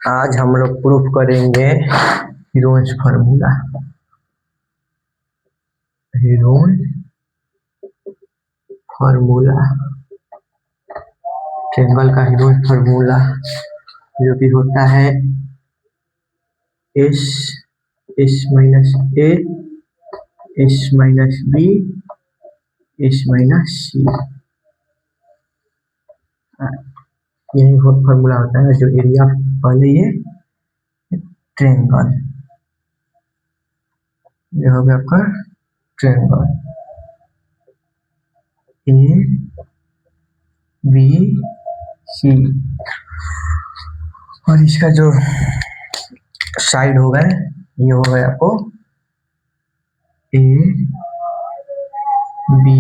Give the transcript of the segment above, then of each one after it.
आज हम लोग प्रूफ करेंगे Heron's formula. Heron formula, triangle का हीरोइन फार्मूला जो कि होता है S minus A S minus B S minus C. यही फार्मूला होता है जो एरिया पहले ये ट्रायंगल, ये हो गया आपका ट्रायंगल ए बी सी, और इसका जो साइड होगा ये हो गया आपको A B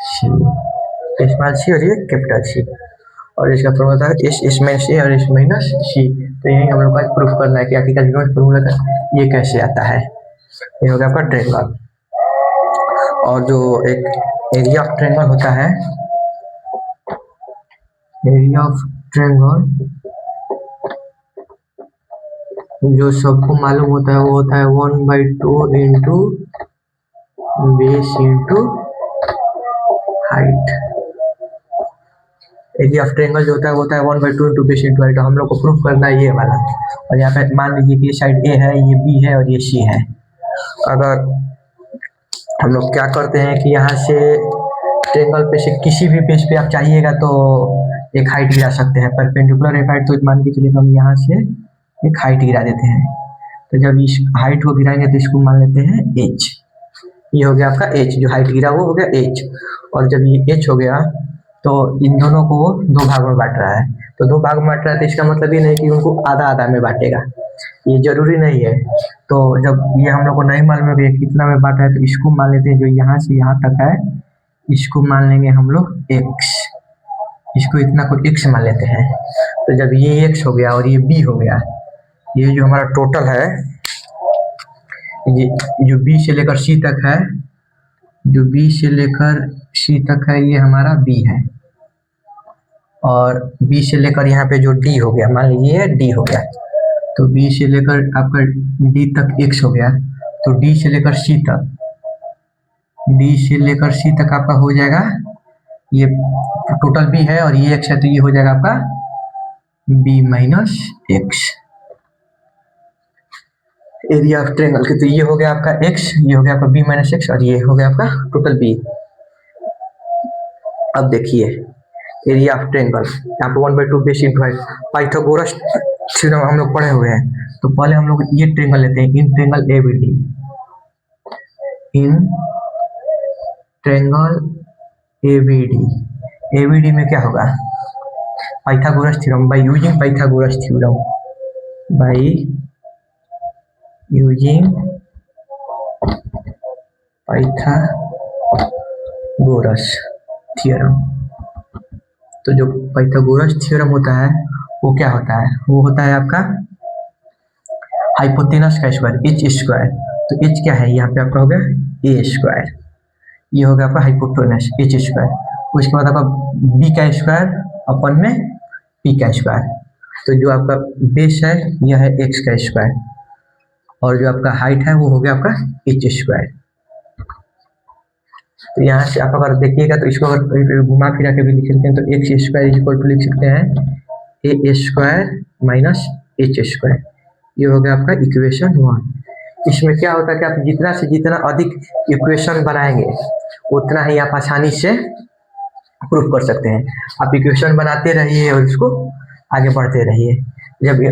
C, small C और ये कैपिटल सी, और इसका फॉर्मूला था एस माइनस ए और एस माइनस सी। तो यही हम लोग को प्रूफ करना है कि आखिरकार हीरोइंस फार्मूला का ये कैसे आता है। ये हो गया आपका ट्रायंगल, और जो एक एरिया ऑफ ट्रायंगल होता है, एरिया ऑफ ट्रायंगल जो सबको मालूम होता है वो होता है 1/2 into base into height. Area of triangle जो होता है वो होता है 1/2 इंटू बेस इंटू हाइट। हम लोग को प्रूफ करना है ये वाला, और यहाँ पे मान लीजिए कि ये साइड ए है, ये बी है और ये सी है। अगर हम लोग क्या करते हैं कि यहाँ से ट्रायंगल पे से किसी भी बेस पे आप चाहिएगा तो एक हाइट गिरा सकते हैं, परपेंडिकुलर एक हाइट, तो मान के चलिए हम यहाँ से एक हाइट गिरा देते हैं। तो जब इस हाइट को गिराएंगे तो इसको मान लेते हैं एच। ये हो गया आपका एच, जो हाइट गिरा वो हो गया एच। और जब ये एच हो गया तो इन दोनों को दो भाग में बांट रहा है, तो दो भाग में बांट रहा है तो इसका मतलब ये नहीं कि उनको आधा आधा में बांटेगा, ये जरूरी नहीं है। तो जब ये हम लोग को नहीं मालूम है कितना में बांटा है तो इसको मान लेते हैं जो यहाँ से यहाँ तक है, इसको मान लेंगे हम लोग एक्स, इसको इतना को एक्स मान लेते हैं। तो जब ये एक्स हो गया और ये बी हो गया, ये जो हमारा टोटल है, ये जो बी से लेकर सी तक है, जो बी से लेकर सी तक है ये हमारा बी है, और बी से लेकर यहाँ पे जो डी हो गया, मान लीजिए डी हो गया, तो बी से लेकर आपका डी तक एक्स हो गया, तो डी से लेकर सी तक, डी से लेकर सी तक आपका हो जाएगा, ये टोटल बी है और ये एक्स है, तो ये हो जाएगा आपका B minus X. Area of triangle के, तो ये हो गया आपका एक्स, ये हो गया आपका बी माइनस एक्स, और ये हो गया आपका टोटल बी। अब देखिए एरिया ऑफ ट्रायंगल, यहाँ पे 1/2 base into height, Pythagoras theorem हम लोग पढ़े हुए हैं। तो पहले हम लोग ये ट्रायंगल लेते हैं, in triangle ABD, in triangle ABD, ABD में क्या होगा, Pythagoras theorem, by using Pythagoras theorem, by using Pythagoras theorem. तो जो पाइथागोरस थ्योरम होता है वो क्या होता है, वो होता है आपका हाइपोटेनस का स्क्वायर, एच स्क्वायर। तो एच क्या है, यहाँ पे आपका हो गया ए स्क्वायर, ये हो गया आपका हाइपोटेनस एच स्क्वायर। उसके बाद आपका बी का स्क्वायर अपन में पी का स्क्वायर। तो जो आपका बेस है यह है एक्स का स्क्वायर, और जो आपका हाइट है वो हो गया आपका एच स्क्वायर। तो यहाँ से आप अगर देखिएगा तो इसको अगर घुमा फिरा के भी लिख सकते हैं, तो एक्स स्क्वायर इक्वल टू लिख सकते हैं A square minus H square. ये हो गया आपका इक्वेशन 1। इसमें क्या होता है कि आप जितना से जितना अधिक इक्वेशन बनाएंगे उतना ही आप आसानी से प्रूफ कर सकते हैं। आप इक्वेशन बनाते रहिए और इसको आगे बढ़ते रहिए। जब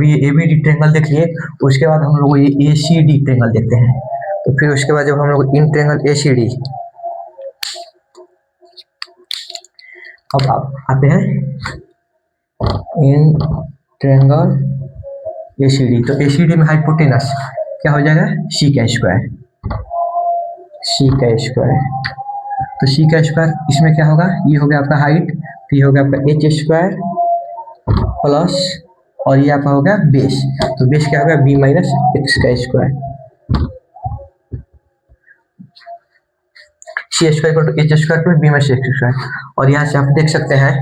ये एबीडी ट्रायंगल देख लिए, उसके बाद हम लोग ये एसीडी ट्रायंगल देखते हैं। तो फिर उसके बाद जब हम लोग इन ट्रायंगल एसीडी, अब आप आते हैं इन ट्रायंगल एसीडी। तो एसीडी में हाइपोटेनस क्या हो जाएगा, सी का स्क्वायर, सी का स्क्वायर। तो सी का स्क्वायर इसमें क्या होगा, ये हो गया आपका हाइट, तो ये हो गया आपका एच स्क्वायर प्लस, और ये आपका हो गया बेस, तो बेस क्या होगा बी माइनस एक्स का square. C square equal to H square plus B minus X square. और यहाँ से आप देख सकते हैं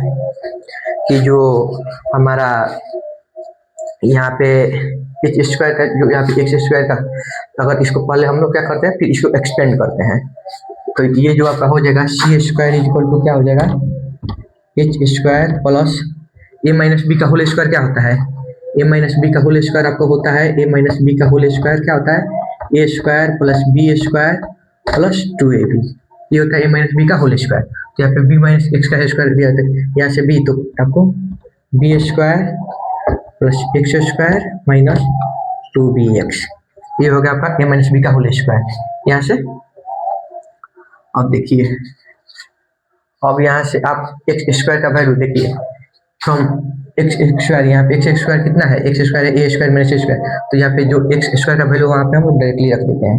कि जो हमारा यहाँ पे एच स्क्वायर का जो यहाँ पे एक्स स्क्वायर का, अगर इसको पहले हम लोग क्या करते हैं, फिर इसको एक्सपेंड करते हैं, तो ये जो आपका हो जाएगा C square is equal to क्या हो जाएगा, H square plus A minus B का होल स्क्वायर क्या होता है, ए माइनस बी का होल स्क्वायर आपको होता है, ए माइनस बी का होल स्क्वायर क्या होता है, A square plus B square plus 2ab, ये होता है ए माइनस बी का होल स्क्वायर। तो यहाँ पे बी माइनस एक्स का स्क्वायर दिया था, यहाँ से बी, तो आपको B square plus X square minus 2bx, ये हो गया आपका ए माइनस बी का होल स्क्वायर। यहाँ से अब देखिए, अब यहाँ से आप एक्स स्क्वायर का वैल्यू देखिए, फ्रॉम एक्स स्क्वायर, यहाँ पे एक्स स्क्वायर कितना है, एक्स स्क्वायर है A square minus A square, तो यहाँ पे जो एक्स स्क्वायर का वैल्यू वहाँ पे हम डायरेक्टली रख देते हैं,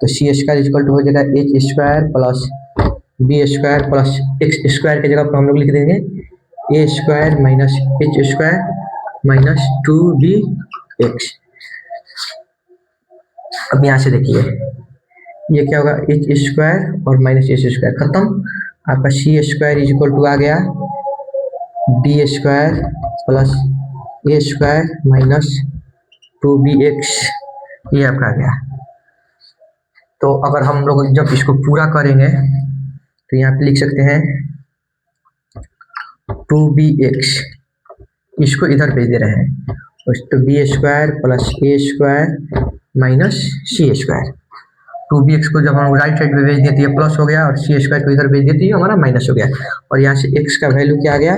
तो सी स्क्वायर इक्वल टू हो जाएगा H square plus B square plus X square की जगह पर हम लोग लिख देंगे A square minus H square minus 2bx। अब यहाँ से देखिए ये क्या होगा, एच स्क्वायर और माइनस एच स्क्वायर खत्म, आपका C square is equal to आ गया बी स्क्वायर प्लस ए स्क्वायर माइनस 2bx, ये आपका आ गया। तो अगर हम लोग जब इसको पूरा करेंगे तो यहाँ पे लिख सकते हैं 2bx, इसको इधर भेज दे रहे हैं, तो बी स्क्वायर प्लस ए स्क्वायर माइनस सी स्क्वायर, 2bx को जब हम राइट साइड में भेज देते हैं प्लस हो गया, और सी स्क्वायर को इधर भेज देते हैं हमारा माइनस हो गया, और यहाँ से x का वैल्यू क्या आ गया,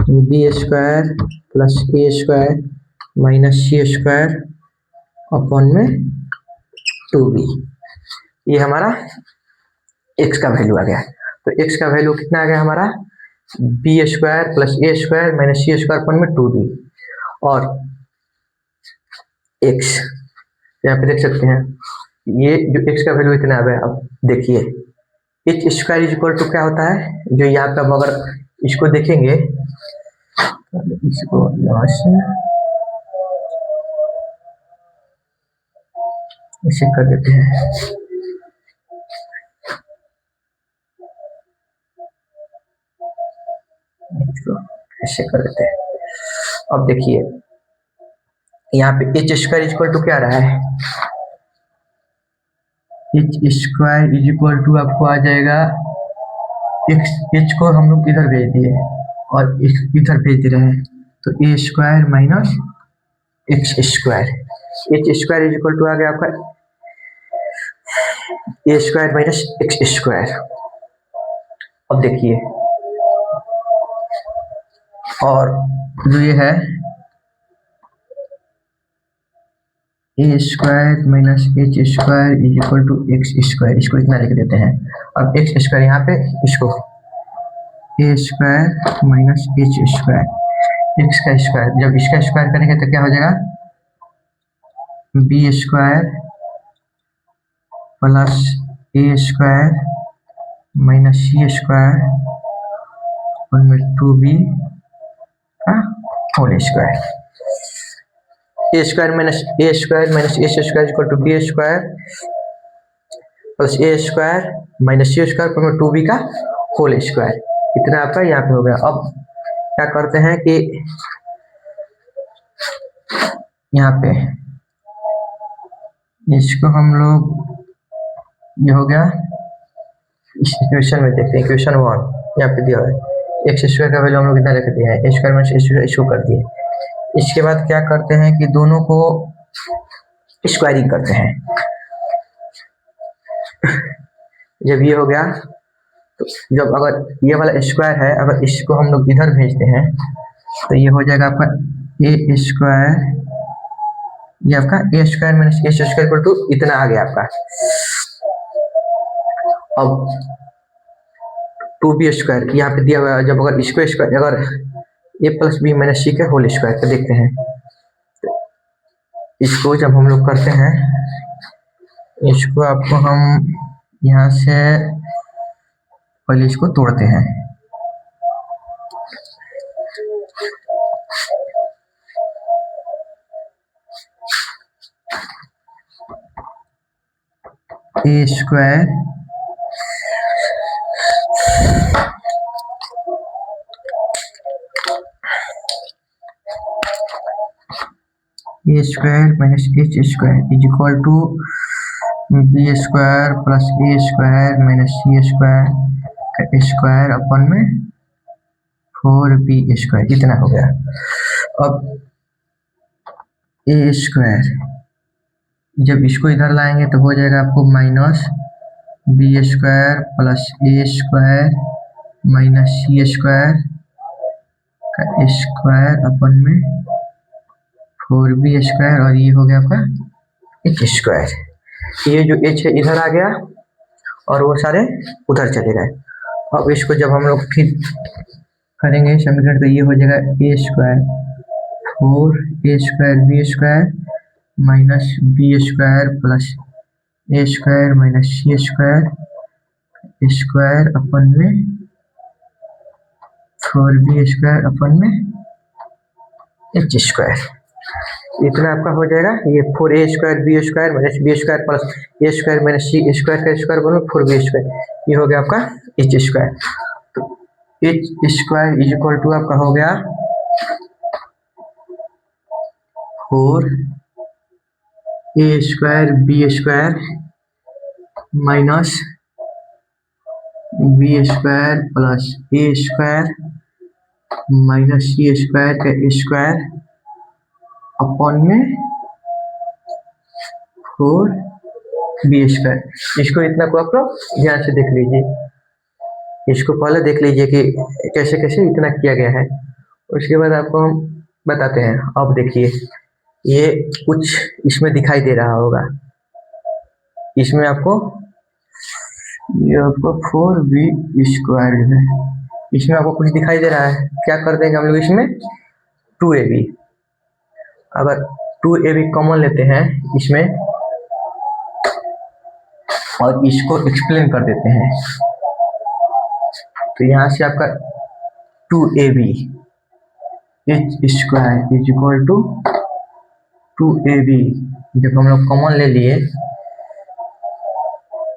बी स्क्वायर प्लस ए स्क्वायर माइनस सी स्क्वायर अपॉन में 2b, ये हमारा x का वैल्यू आ गया। तो x का वैल्यू कितना आ गया हमारा, बी स्क्वायर प्लस ए स्क्वायर माइनस सी स्क्वायर अपॉन में 2b, और x यहाँ पे देख सकते हैं, ये जो x का वैल्यू इतना आ गया। अब देखिए H square is equal to क्या होता है, जो यहाँ पे हम अगर इसको देखेंगे, इसको यहाँ से इसे कर देते हैं, इसको ऐसे कर देते हैं। अब देखिए यहाँ पे H square is equal to क्या रहा है, H square is equal to आपको आ जाएगा एक्स, एच को हम लोग इधर भेज दिए और इधर भेज दे रहे हैं, तो A square minus X square, H square is equal to आ गया आपका A square minus X square. अब देखिए, और जो ये है A square minus H square is equal to X square, इसको इतना लिख देते हैं। अब एक्स स्क्वायर यहाँ पे इसको A square minus H square, X का स्क्वायर, जब इसका स्क्वायर करेंगे तो क्या हो जाएगा, बी स्क्वायर प्लस ए स्क्वायर माइनस सी स्क्वायर उनमें 2b का whole square, A square minus H square equal to B square plus A square minus C square पर 2b का होल स्क्वायर, इतना आपका यहाँ पे हो गया। अब क्या करते हैं कि यहाँ पे इसको हम लोग, ये हो गया, इस इक्वेशन में देखते हैं, इक्वेशन 1 यहाँ पे दिया हुआ है, एक्स स्क्वायर का वैल्यू हम लोग इतना रख दिया है, A square minus A square इसको कर दिए। इसके बाद क्या करते हैं कि दोनों को स्क्वायरिंग करते हैं, जब ये हो गया, तो जब अगर ये वाला स्क्वायर है, अगर इसको हम लोग इधर भेजते हैं तो ये हो जाएगा आपका ए स्क्वायर, ये आपका A square minus A square equal to इतना आ गया आपका। अब 2b स्क्वायर यहाँ पे दिया हुआ है, जब अगर इसको स्क्वायर, अगर ए प्लस बी माइनस सी के होल स्क्वायर का देखते हैं, तो इसको जब हम लोग करते हैं, इसको आपको हम यहाँ से पहले इसको तोड़ते हैं, A square A square minus H square is equal to B square plus A square minus C square का स्क्वायर अपन में 4b स्क्वायर, इतना हो गया। अब ए स्क्वायर जब इसको इधर लाएंगे तो हो जाएगा आपको माइनस बी स्क्वायर प्लस ए स्क्वायर माइनस सी स्क्वायर का स्क्वायर अपन में 4b स्क्वायर, और ये हो गया आपका एच स्क्वायर। ये जो एच है इधर आ गया और वो सारे उधर चले गए। अब इसको जब हम लोग फिर करेंगे समीकरण, तो ये हो जाएगा A square 4 A square B square minus B square plus A square minus C square square upon में 4b स्क्वायर अपन में एच स्क्वायर, इतना आपका हो जाएगा। ये 4a square B square minus B square plus ए स्क्वायर माइनस सी square का square बनो 4b square, ये हो गया आपका एच स्क्वायर। तो H square is equal to आपका हो गया 4a square B square minus B square plus ए स्क्वायर माइनस सी स्क्वायर का स्क्वायर अपॉन में 4b स्क्वायर। इसको इतना को आप लोग ध्यान से देख लीजिए, इसको पहले देख लीजिए कि कैसे कैसे इतना किया गया है, उसके बाद आपको हम बताते हैं। अब देखिए ये कुछ इसमें दिखाई दे रहा होगा, इसमें आपको ये आपको 4b स्क्वायर है, इसमें आपको कुछ दिखाई दे रहा है। क्या कर देंगे हम लोग इसमें 2ab, अगर 2ab कॉमन लेते हैं इसमें और इसको एक्सप्लेन कर देते हैं, तो यहाँ से आपका 2ab H square is equal to 2ab, जब हम लोग कॉमन ले लिए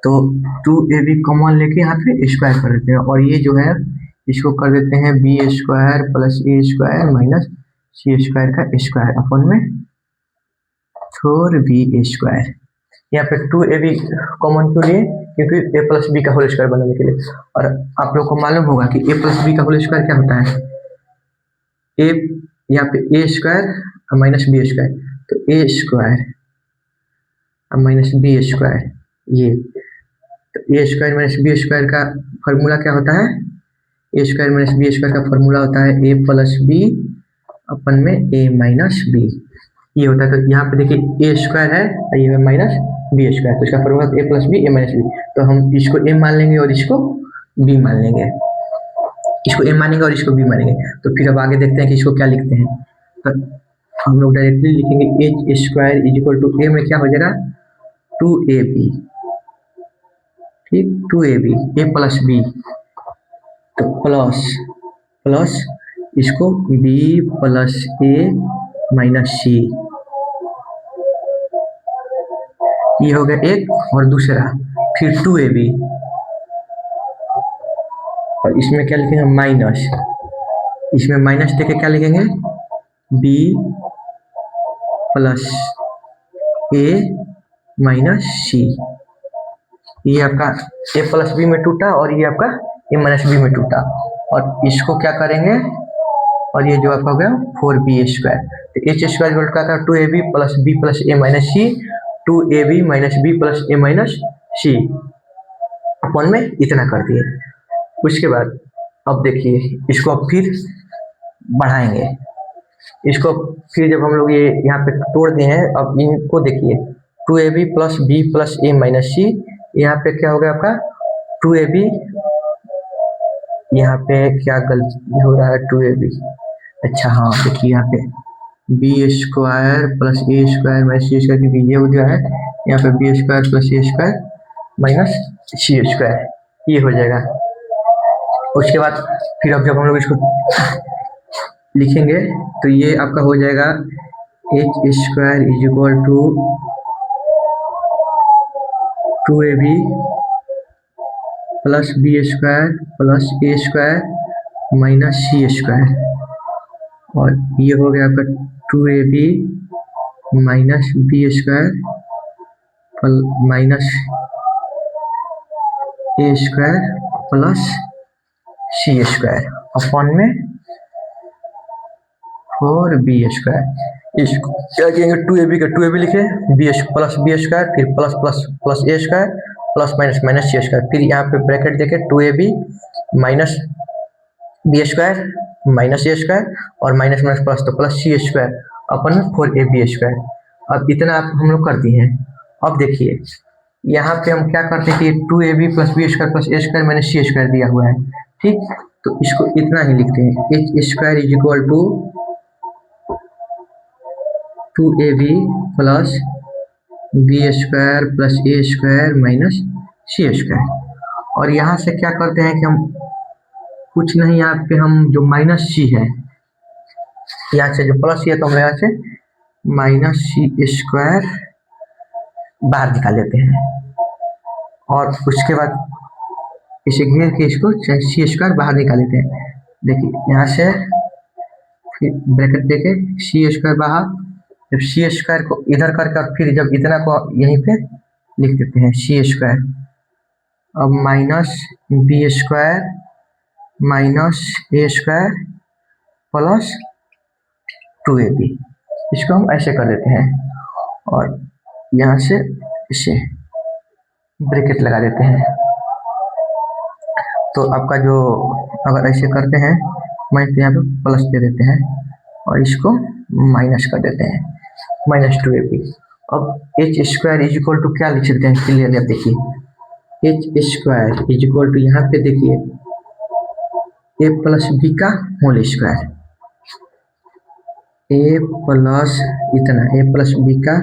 तो 2ab कॉमन लेके यहाँ पे स्क्वायर कर देते हैं, और ये जो है इसको कर देते हैं बी स्क्वायर प्लस ए स्क्वायर माइनस सी स्क्वायर का स्क्वायर अपन में 4b स्क्वायर। यहाँ पे 2ab कॉमन क्यों लिए, क्योंकि a प्लस बी का होल स्क्वायर बनाने के लिए। और आप लोग को मालूम होगा कि a प्लस बी का होल स्क्वायर क्या होता है, a यहाँ पे a square minus B square, तो a square minus B square, ये तो a square minus B square का फॉर्मूला क्या होता है, a square minus B square का फॉर्मूला होता है a प्लस बी अपन में a माइनस बी, ये होता है। तो यहाँ पे देखिए a स्क्वायर है और ये माइनस बी स्क्वायर, तो इसका formula a plus B a minus B, तो हम इसको a मान लेंगे और इसको b मान लेंगे, इसको a मानेंगे और इसको b मानेंगे। तो फिर अब आगे देखते हैं कि इसको क्या लिखते हैं, तो हम लोग डायरेक्टली लिखेंगे H square is equal to a में क्या हो जाएगा 2ab, ठीक 2ab a प्लस बी, तो प्लस प्लस इसको b plus a minus C, ये हो गया एक, और दूसरा फिर 2ab और इसमें क्या लिखेंगे माइनस, इसमें माइनस देके क्या लिखेंगे b plus a minus C, ये आपका a प्लस बी में टूटा और ये आपका a माइनस बी में टूटा, और इसको क्या करेंगे, और ये जो आपका हो गया 4b स्क्वायर, तो एच स्क्वायर इक्वल का 2ab plus b plus a minus C, 2ab minus b plus a minus C upon में इतना कर दिए। उसके बाद अब देखिए इसको अब फिर बढ़ाएंगे, इसको फिर जब हम लोग ये यहाँ पे तोड़ दिए हैं, अब इनको देखिए 2ab plus b plus a minus C, यहाँ पे क्या हो गया आपका 2ab, यहाँ पे क्या गलती हो रहा है 2ab, अच्छा हाँ देखिए यहाँ पे बी स्क्वायर प्लस ए स्क्वायर माइनस सी स्क्वायर, क्योंकि ये हो गया है यहाँ पे बी स्क्वायर प्लस ए स्क्वायर माइनस सी स्क्वायर, ये हो जाएगा। उसके बाद फिर अब जब हम लोग इसको लिखेंगे तो ये आपका हो जाएगा H square is equal to 2ab plus B square plus A square minus C square, और ये हो गया आपका 2ab minus B square minus A square plus C square upon में 4b स्क्वायर। इसको क्या कहेंगे 2ab का 2ab लिखे बी प्लस बी स्क्वायर फिर प्लस प्लस प्लस ए स्क्वायर प्लस माइनस माइनस सी स्क्वायर फिर यहाँ पे ब्रैकेट देके 2ab minus B square minus A square और माइनस माइनस प्लस तो प्लस सी स्क्वायर अपन में 4ab स्क्वायर। अब इतना आप हम लोग कर दिए हैं। अब देखिए यहाँ पे हम क्या करते हैं कि 2ab plus B square plus ए स्क्वायर माइनस सी स्क्वायर दिया हुआ है, ठीक। तो इसको इतना ही लिखते हैं H square is equal to 2ab plus B square plus A square minus C square. और यहाँ से क्या करते हैं कि हम कुछ नहीं, यहाँ पे हम जो माइनस सी है यहाँ से जो प्लस सी है तो हम यहाँ से माइनस सी स्क्वायर बाहर निकाल लेते हैं और उसके बाद इसे घेर के इसको सी स्क्वायर बाहर निकाल लेते हैं। देखिए यहाँ से फिर ब्रैकेट देके सी स्क्वायर बाहर, जब सी स्क्वायर को इधर करके और फिर जब इतना को यहीं पे लिख देते हैं सी स्क्वायर। अब minus B square minus A square plus 2ab, इसको हम ऐसे कर देते हैं और यहाँ से इसे ब्रैकेट लगा देते हैं। तो आपका जो अगर ऐसे करते हैं मैं तो यहाँ पे प्लस दे देते हैं और इसको माइनस कर देते हैं माइनस 2ab। अब H square is equal to क्या लिख सकते हैं क्लियरली आप देखिए H square is equal to यहाँ पे देखिए ए प्लस बी का होल स्क्वायर, ए प्लस इतना ए प्लस बी का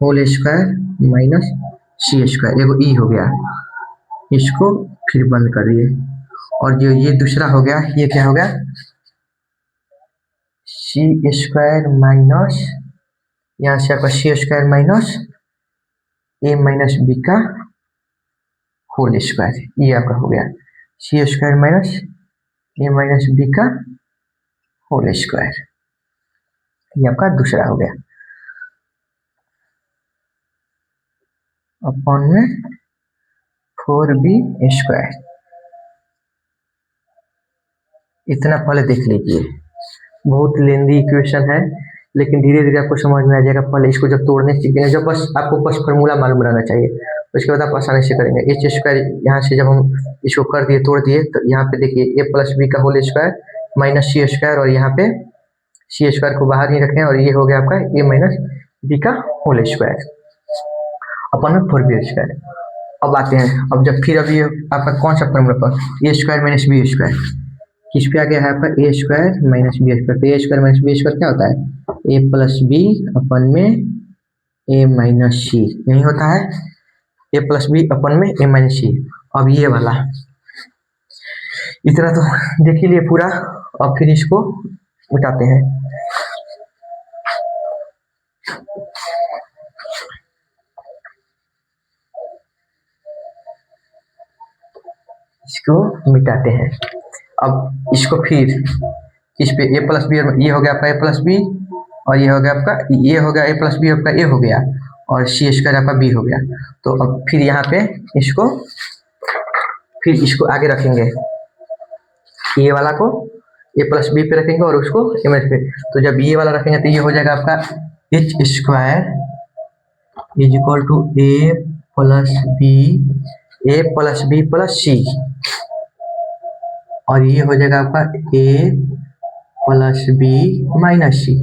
होल स्क्वायर माइनस सी स्क्वायर, एगो ई हो गया, इसको फिर बंद कर दिए। और जो ये दूसरा हो गया ये क्या हो गया सी स्क्वायर माइनस यहाँ से आपका सी स्क्वायर माइनस ए माइनस बी का होल स्क्वायर, ये आपका हो गया सी स्क्वायर माइनस ए माइनस बी का होल स्क्वायर, ये आपका दूसरा हो गया अपॉन में 4b स्क्वायर। इतना पहले देख लीजिए, बहुत लेंदी इक्वेशन है लेकिन धीरे धीरे आपको समझ में आ जाएगा। पहले इसको जब तोड़ने सीखेंगे, जब बस आपको बस फार्मूला मालूम रहना चाहिए, उसके बाद आप आसानी से करेंगे। एच स्क्वायर यहाँ से जब हम इसको कर दिए तोड़ दिए तो यहाँ पे देखिए ए प्लस बी का होल स्क्वायर माइनस सी स्क्वायर और यहाँ पे सी स्क्वायर को बाहर नहीं रखें और ये हो गया आपका ए माइनस बी का होल स्क्वायर अपन में 4b स्क्वायर। अब आते हैं, अब जब फिर अभी आपका कौन सा फॉर्मूला पर ए स्क्वायर माइनस बी स्क्वायर किस पे आ गया है आपका A square minus B square. तो A square minus B square क्या होता है ए प्लस बी अपन में ए माइनस सी, यही होता है ए प्लस बी अपन में ए माइनस सी। अब ये वाला इतना तो देख ही लिए पूरा, अब फिर इसको उठाते हैं। इसको मिटाते हैं। अब इसको फिर इस पे ए प्लस बी, ये हो गया आपका ए प्लस बी और ये हो गया आपका ये हो गया ए प्लस बी आपका ए हो गया और सी स्क्वायर आपका बी हो गया। तो अब फिर यहाँ पे इसको फिर इसको आगे रखेंगे, ये वाला को ए प्लस बी पे रखेंगे और उसको ए माइनस पे। तो जब ये वाला रखेंगे तो ये हो जाएगा आपका H square is equal to a plus B plus c और ये हो जाएगा आपका a plus B minus c.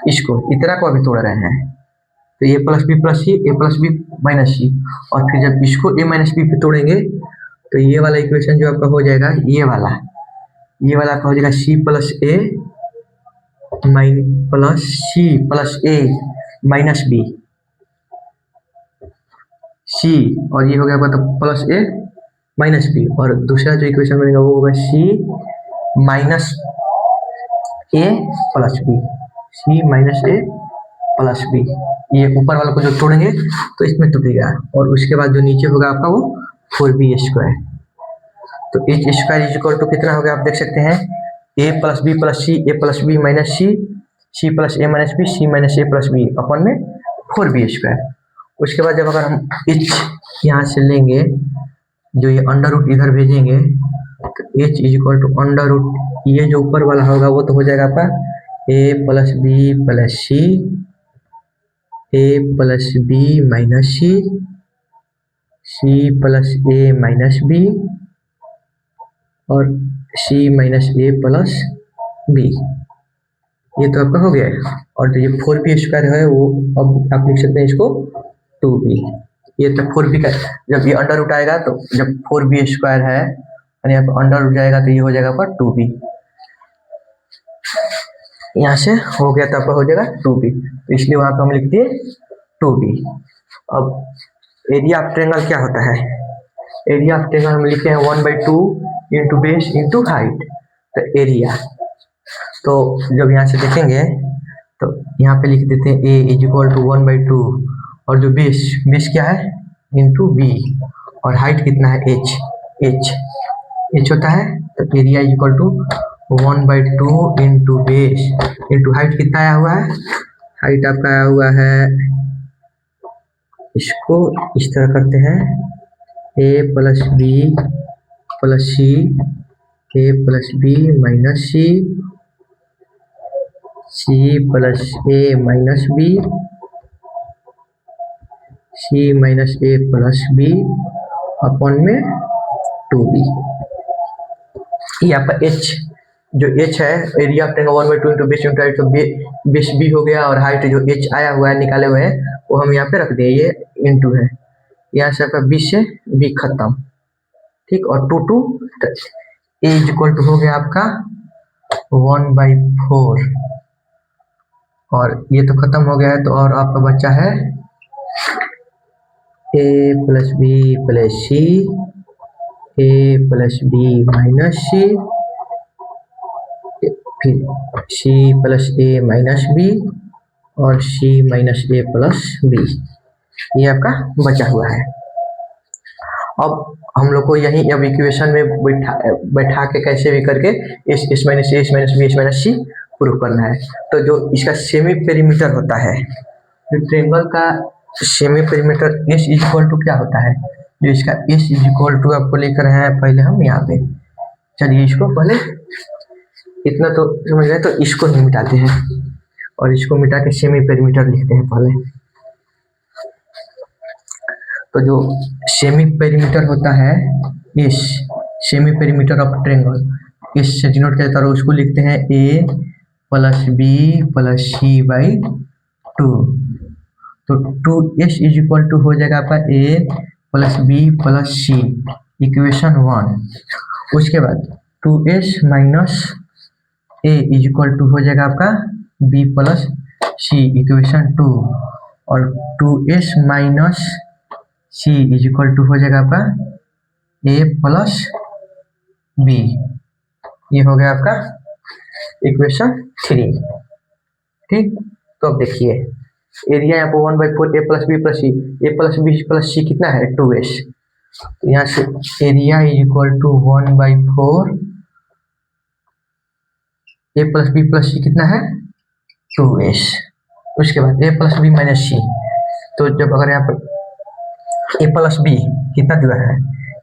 इसको इतना को अभी तोड़ रहे हैं तो a plus B plus c a plus B minus c और फिर जब इसको ए माइनस बी पे तोड़ेंगे तो ये वाला इक्वेशन जो आपका हो जाएगा ये वाला आपका हो जाएगा सी plus A plus C plus A minus B सी और ये हो गया आपका तो प्लस ए माइनस बी। और दूसरा जो इक्वेशन बनेगा वो होगा सी minus A plus B, C minus A plus B. ये ऊपर वाला को जो तोड़ेंगे तो इसमें टूटेगा और उसके बाद जो नीचे होगा आपका वो 4b स्क्वायर। तो H square is equal to कितना हो गया आप देख सकते हैं ए plus B minus C C plus A minus B, C minus A plus B अपन में 4b²। उसके बाद जब अगर हम एच यहाँ से लेंगे, जो ये अंडर रूट इधर भेजेंगे, तो H is equal to under root, ये जो ऊपर वाला होगा वो तो हो जाएगा आपका a plus B plus c, a plus B minus C, C plus A minus B और सी माइनस ए प्लस बी। ये तो आपका हो गया है। और जो ये 4b² है वो अब आप लिख सकते हैं इसको 2b। ये तो 4b का, जब ये अंडर रूट आएगा तो जब 4b² है और यहाँ पे अंडर रूट जाएगा तो ये हो जाएगा आपका 2b। यहाँ से हो गया तो आपका हो जाएगा 2b, तो इसलिए वहां पर हम लिखते हैं 2b। अब एरिया ऑफ ट्रायंगल क्या होता है? एरिया ऑफ ट्रायंगल हम लिखते हैं 1/2 इंटू बेस इंटू हाइट। तो एरिया, तो जब यहाँ से देखेंगे तो यहाँ पे लिख देते हैं ए इज इक्वल टू 1/2 और जो बेस क्या है इंटू बी और हाइट कितना है एच होता है। तो area is equal to 1/2 into base into height कितना आया हुआ है? हाइट आपका आया हुआ है, इसको इस तरह करते हैं ए plus B plus c, a plus B minus C, C plus A minus B, C minus A plus B upon में 2b। ये आपका एच, जो एच है area of triangle 1/2 into base into height, तो बेस बी हो गया और height जो एच आया हुआ है निकाले हुए हैं वो हम यहाँ पे रख दिए, ये इंटू है, यहाँ से आपका बी से बी खत्म, ठीक। और 2 ए इज इक्वल टू हो गया आपका 1/4 और ये तो खत्म हो गया है। तो और आपका बच्चा है ए plus B plus c, a plus B minus सी, फिर सी प्लस ए माइनस बी और सी माइनस ए प्लस बी। ये आपका बचा हुआ है। अब हम लोग को यही अब इक्वेशन में बैठा के कैसे भी करके एस माइनस ए, S minus B, S minus c prove करना है। तो जो इसका सेमी पेरीमीटर होता है, जो ट्रायंगल का semi perimeter S is equal to क्या होता है, जो इसका एस इज इक्वल टू आपको लेकर हैं पहले हम यहाँ पे, चलिए इसको पहले इतना तो समझ गए, तो इसको नहीं मिटाते हैं और इसको मिटा के सेमी पेरीमीटर लिखते हैं पहले। तो जो सेमी पेरीमीटर होता है, इस सेमी पेरीमीटर ऑफ ट्रायंगल इस से डिनोट किया जाता है, उसको लिखते हैं ए plus B plus c by 2। तो 2s इज इक्वल टू हो जाएगा आपका a plus B plus c, equation 1। उसके बाद 2s minus a is equal to हो जाएगा आपका बी प्लस सी, इक्वेशन 2। और 2s minus C is equal to हो जाएगा आपका ए प्लस बी। ये हो गया आपका इक्वेशन 3, ठीक। तो अब देखिए एरिया यहाँ पर 1/4 a plus B plus c, a plus B plus c कितना है 2s। तो यहाँ से area is equal to 1/4 a plus B plus c कितना है 2s। उसके बाद a plus B minus c, तो जब अगर यहाँ पर ए प्लस बी कितना दिया है,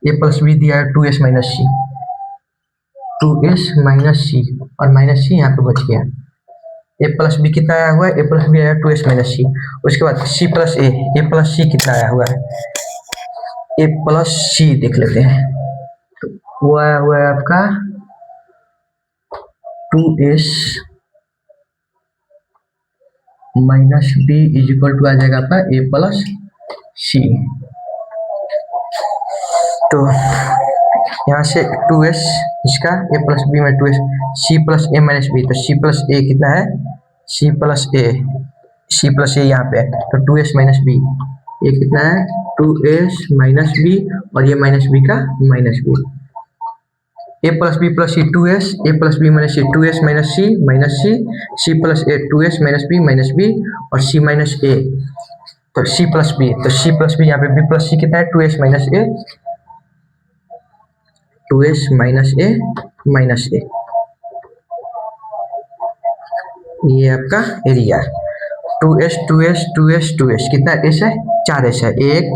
ए प्लस बी दिया है 2s माइनस सी, 2s माइनस सी और माइनस सी यहाँ पे बच गया। ए प्लस बी कितना आया हुआ है, ए प्लस बी आया 2s माइनस सी। उसके बाद सी प्लस ए प्लस सी कितना आया हुआ है, ए प्लस सी देख लेते हैं। तो वो आया हुआ है आपका 2s minus b is equal to आ जाएगा आपका ए प्लस सी। तो यहाँ से 2s इसका ए प्लस बी में 2s, C plus A minus B, तो सी प्लस ए कितना है सी प्लस ए यहाँ पे, तो 2s माइनस बी, ये कितना है 2s माइनस बी और ये माइनस बी का माइनस बी। ए प्लस बी प्लस सी 2s, ए प्लस बी माइनस सी 2s minus C, C plus ए 2s माइनस बी और सी माइनस ए, तो सी प्लस बी, तो सी प्लस बी यहाँ पे बी प्लस सी कितना है 2s माइनस ए, 2s minus ए minus ए। ये आपका area 2s 2s 2s 2s कितना s है 4s है एक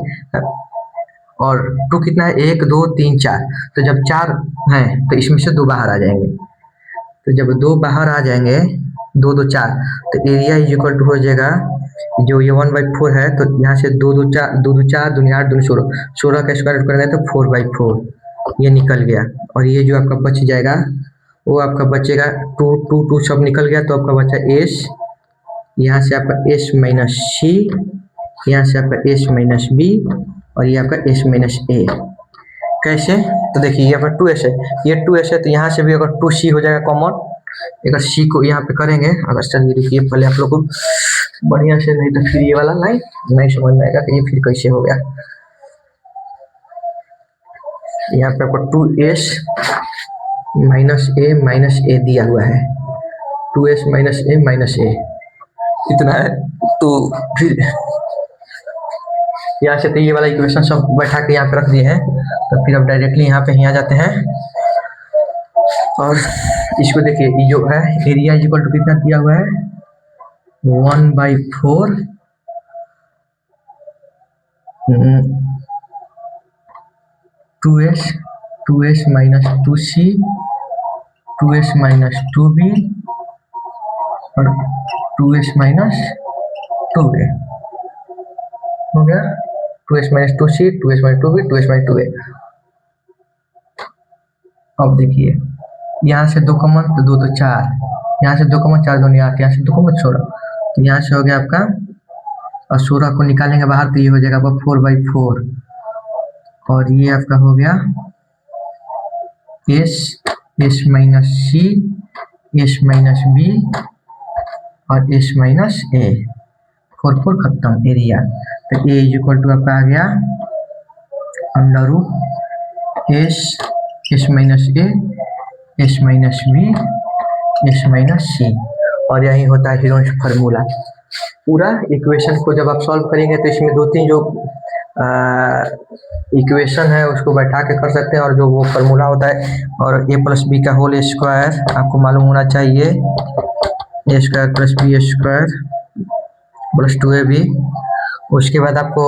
और 2 कितना है 1 2 3 4 तो जब 4 हैं तो इसमें से 2 बाहर आ जाएंगे तो जब 2 बाहर आ जाएंगे 2 2 4 तो एरिया इज इक्वल टू हो जाएगा जो ये 1/4 है तो यहाँ से 2 2 4 2 2 4 2 8 2 16 16 का स्क्वायर रूट करेंगे तो 4/4 ये निकल गया और ये जो आपका बच जाएगा वो आपका बचेगा 2 2 2 सब निकल गया तो आपका बचा s यहाँ से आपका s माइनस सी यहाँ से आपका s माइनस बी और ये आपका s माइनस ए कैसे तो देखिए यहाँ पर 2s है ये 2s है तो यहाँ से भी अगर 2c हो जाएगा कॉमन अगर c को यहाँ पे करेंगे अगर चलिए देखिए पहले आप लोग को बढ़िया से नहीं तो फिर ये वाला लाइन नहीं समझ में आएगा कि ये फिर कैसे हो गया यहाँ पे आपको 2s माइनस ए दिया हुआ है 2s माइनस ए इतना है तो फिर यहाँ से तो ये वाला इक्वेशन सब बैठा के यहाँ पे रख दिए हैं तो फिर अब डायरेक्टली यहाँ पे ही आ जाते हैं और इसको देखिए ये जो है एरिया इक्वल टू कितना दिया हुआ है 1/4 2s minus 2c 2s minus 2b और 2s माइनस 2a हो गया 2s minus 2c 2s minus 2b 2s minus 2a अब देखिए यहाँ से 2 कॉमन तो 2 तो 4 यहाँ से 2 कॉमन 4 2 8 यहाँ से 2 कॉमन 16 तो यहाँ से हो गया आपका और 16 को निकालेंगे बाहर तो ये हो जाएगा आपका 4/4 और ये आपका हो गया s माइनस सी s माइनस बी और s माइनस ए 4 4 खत्म एरिया तो a इज इक्वल टू आपका आ गया under root s minus a s minus b s minus c और यही होता है हीरोन्स फार्मूला पूरा इक्वेशन को जब आप सॉल्व करेंगे तो इसमें 2-3 जो इक्वेशन है उसको बैठा के कर सकते हैं और जो वो फार्मूला होता है और a प्लस बी का होल स्क्वायर आपको मालूम होना चाहिए a square plus B square plus 2ab उसके बाद आपको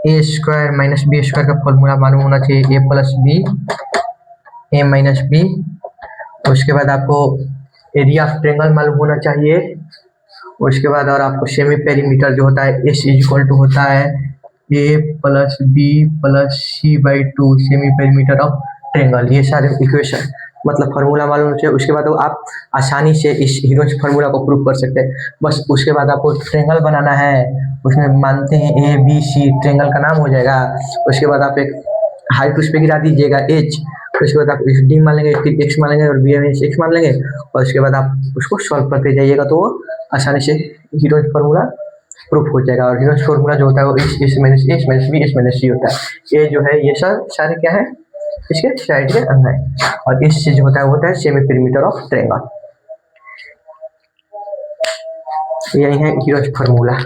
a square minus B square का फॉर्मूला मालूम होना चाहिए a plus B a minus B उसके बाद आपको एरिया ऑफ ट्रायंगल मालूम होना चाहिए उसके बाद और आपको सेमी पेरीमीटर जो होता है s इज इक्वल टू होता है a plus B plus c/2 semi perimeter of triangle ये सारे इक्वेशन मतलब फार्मूला मालूम चाहिए उसके बाद आप आसानी से इस हीरोन्स फार्मूला को प्रूव कर सकते हैं बस उसके बाद आपको ट्रायंगल बनाना है उसमें मानते हैं a b c ट्रायंगल का नाम हो जाएगा उसके बाद आप एक हाइट उस पर गिरा दीजिएगा h उसके बाद आप डी मान लेंगे फिर एक्स मान लेंगे और बी में एक्स मान लेंगे और उसके बाद आप उसको सॉल्व करते जाइएगा तो वो आसानी से हीरोन्स फार्मूला प्रूफ हो जाएगा और हीरोन्स फार्मूला जो होता है वो s minus b s minus c होता है ये जो है ये सारे क्या है इसके साइड के अंदर और इस से जो होता है सेमी पेरीमीटर ऑफ ट्रायंगल यही है हीरोन्स फार्मूला।